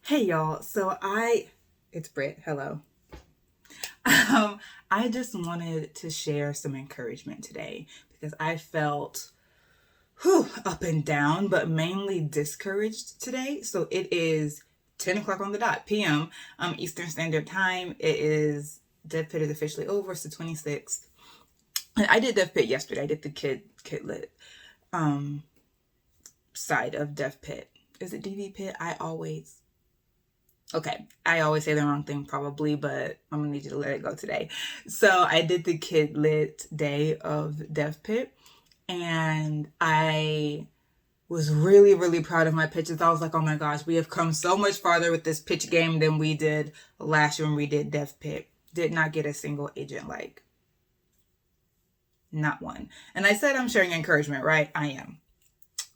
Hey y'all, it's Britt, hello. I just wanted to share some encouragement today because I felt up and down, but mainly discouraged today. So it is 10 o'clock on the dot p.m. Eastern Standard Time. DevPit is officially over. It's the 26th. And I did DevPit yesterday. I did the kidlit side of DevPit. Is it DVPit? I always say the wrong thing probably, but I'm gonna need you to let it go today. So I did the kidlit day of DevPit, and I was really, really proud of my pitches. I was like, oh my gosh, we have come so much farther with this pitch game than we did last year when we did DevPit. Did not get a single agent like. Not one. And I said I'm sharing encouragement, right? I am.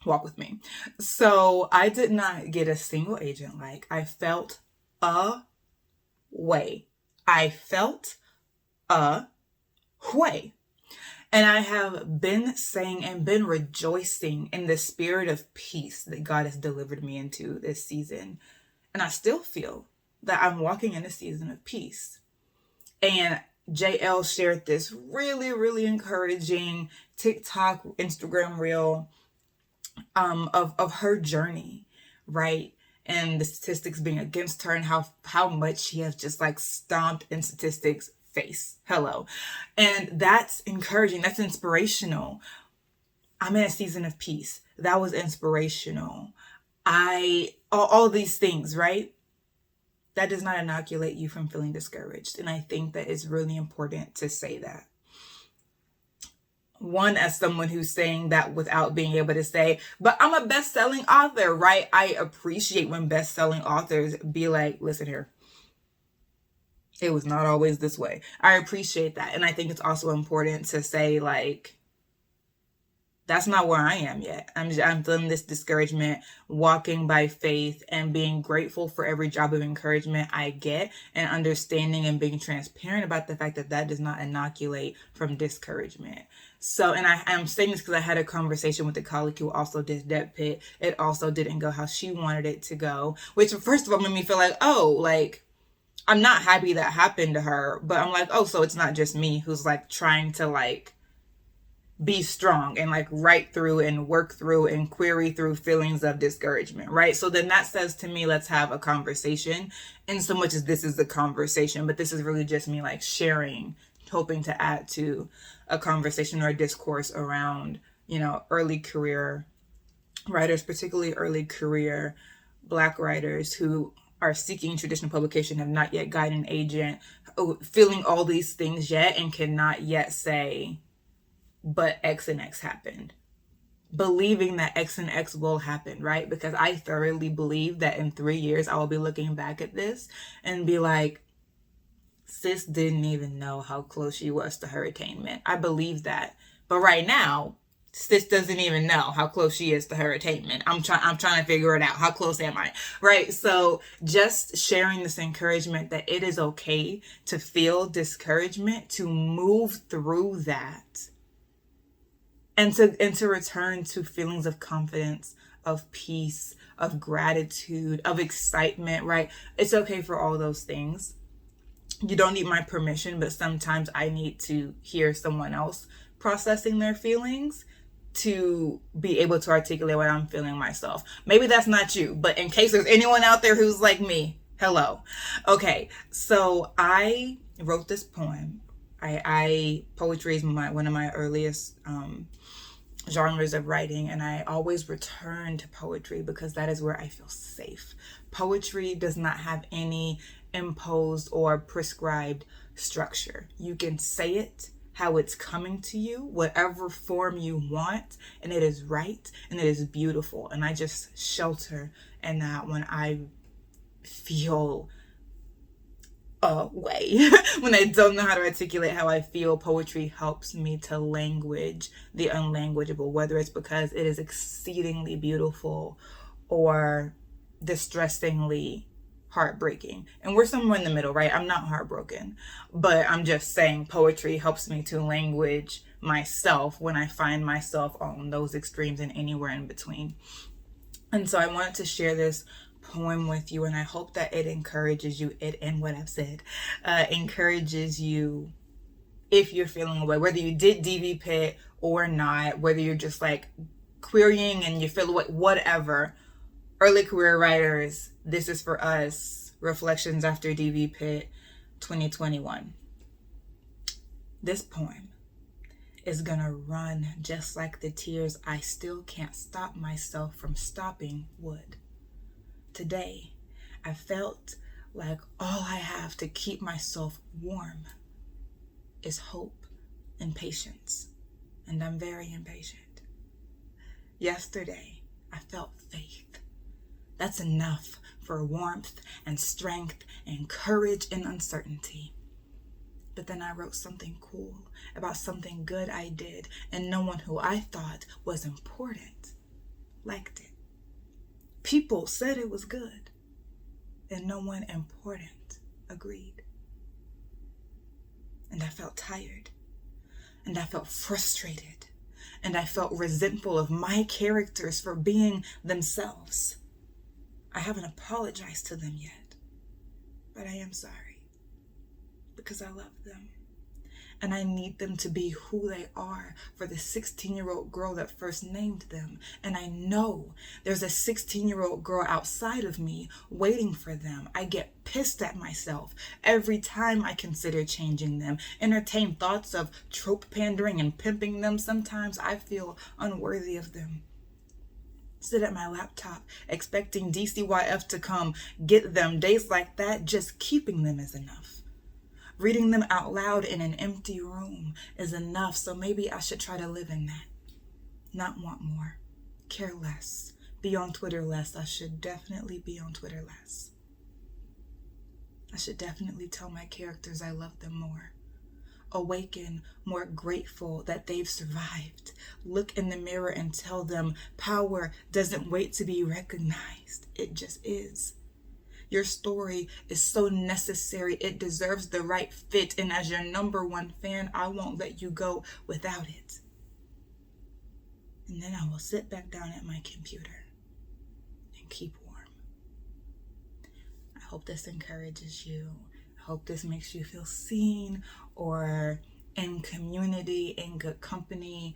Walk with me. So I did not get a single agent like. I felt a way. I felt a way. And I have been saying and been rejoicing in the spirit of peace that God has delivered me into this season. And I still feel that I'm walking in a season of peace. And JL shared this really, really encouraging TikTok, Instagram reel of her journey, right? And the statistics being against her and how much she has just like stomped in statistics face. Hello. And that's encouraging. That's inspirational. I'm in a season of peace. That was inspirational. All these things, right? That does not inoculate you from feeling discouraged. And I think that it's really important to say that. One, as someone who's saying that without being able to say, but I'm a best-selling author, right? I appreciate when best-selling authors be like, listen here, it was not always this way. I appreciate that. And I think it's also important to say, like, that's not where I am yet. I'm feeling this discouragement, walking by faith and being grateful for every job of encouragement I get, and understanding and being transparent about the fact that that does not inoculate from discouragement. So, and I'm saying this because I had a conversation with a colleague who also did DevPit. It also didn't go how she wanted it to go, which first of all made me feel like, oh, like, I'm not happy that happened to her, but I'm like, oh, so it's not just me who's like trying to like be strong and like write through and work through and query through feelings of discouragement, right? So then that says to me, let's have a conversation, in so much as this is the conversation, but this is really just me like sharing, hoping to add to a conversation or a discourse around, early career writers, particularly early career Black writers who are seeking traditional publication, have not yet gotten an agent, feeling all these things yet and cannot yet say, but X and X happened. Believing that X and X will happen, right? Because I thoroughly believe that in 3 years, I will be looking back at this and be like, sis didn't even know how close she was to her attainment. I believe that. But right now, sis doesn't even know how close she is to her attainment. I'm trying to figure it out. How close am I? Right? So just sharing this encouragement that it is okay to feel discouragement, to move through that. And to return to feelings of confidence, of peace, of gratitude, of excitement, right? It's okay for all those things. You don't need my permission, but sometimes I need to hear someone else processing their feelings to be able to articulate what I'm feeling myself. Maybe that's not you, but in case there's anyone out there who's like me, hello. Okay, so I wrote this poem. Poetry is one of my earliest genres of writing, and I always return to poetry because that is where I feel safe. Poetry does not have any imposed or prescribed structure. You can say it how it's coming to you, whatever form you want, and it is right and it is beautiful. And I just shelter in that when I feel way. When I don't know how to articulate how I feel, poetry helps me to language the unlanguageable, whether it's because it is exceedingly beautiful or distressingly heartbreaking. And we're somewhere in the middle, right? I'm not heartbroken, but I'm just saying poetry helps me to language myself when I find myself on those extremes and anywhere in between. And so I wanted to share this poem with you, and I hope that it encourages you, it and what I've said, encourages you if you're feeling away, whether you did DVPit or not, whether you're just like querying and you feel away, whatever. Early career writers, this is for us. Reflections after DVPit 2021. This poem is gonna run just like the tears I still can't stop myself from stopping would. Today, I felt like all I have to keep myself warm is hope and patience, and I'm very impatient. Yesterday, I felt faith. That's enough for warmth and strength and courage in uncertainty. But then I wrote something cool about something good I did, and no one who I thought was important liked it. People said it was good, and no one important agreed. And I felt tired, and I felt frustrated, and I felt resentful of my characters for being themselves. I haven't apologized to them yet, but I am sorry because I love them. And I need them to be who they are for the 16-year-old girl that first named them. And I know there's a 16-year-old girl outside of me waiting for them. I get pissed at myself every time I consider changing them, entertain thoughts of trope pandering and pimping them. Sometimes I feel unworthy of them. Sit at my laptop expecting DCYF to come get them. Days like that, just keeping them is enough. Reading them out loud in an empty room is enough, so maybe I should try to live in that. Not want more, care less, be on Twitter less. I should definitely be on Twitter less. I should definitely tell my characters I love them more. Awaken more grateful that they've survived. Look in the mirror and tell them power doesn't wait to be recognized. It just is. Your story is so necessary. It deserves the right fit. And as your #1 fan, I won't let you go without it. And then I will sit back down at my computer and keep warm. I hope this encourages you. I hope this makes you feel seen or in community, in good company,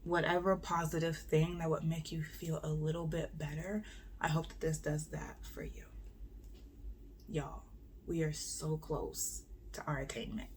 whatever positive thing that would make you feel a little bit better. I hope that this does that for you. Y'all, we are so close to our attainment.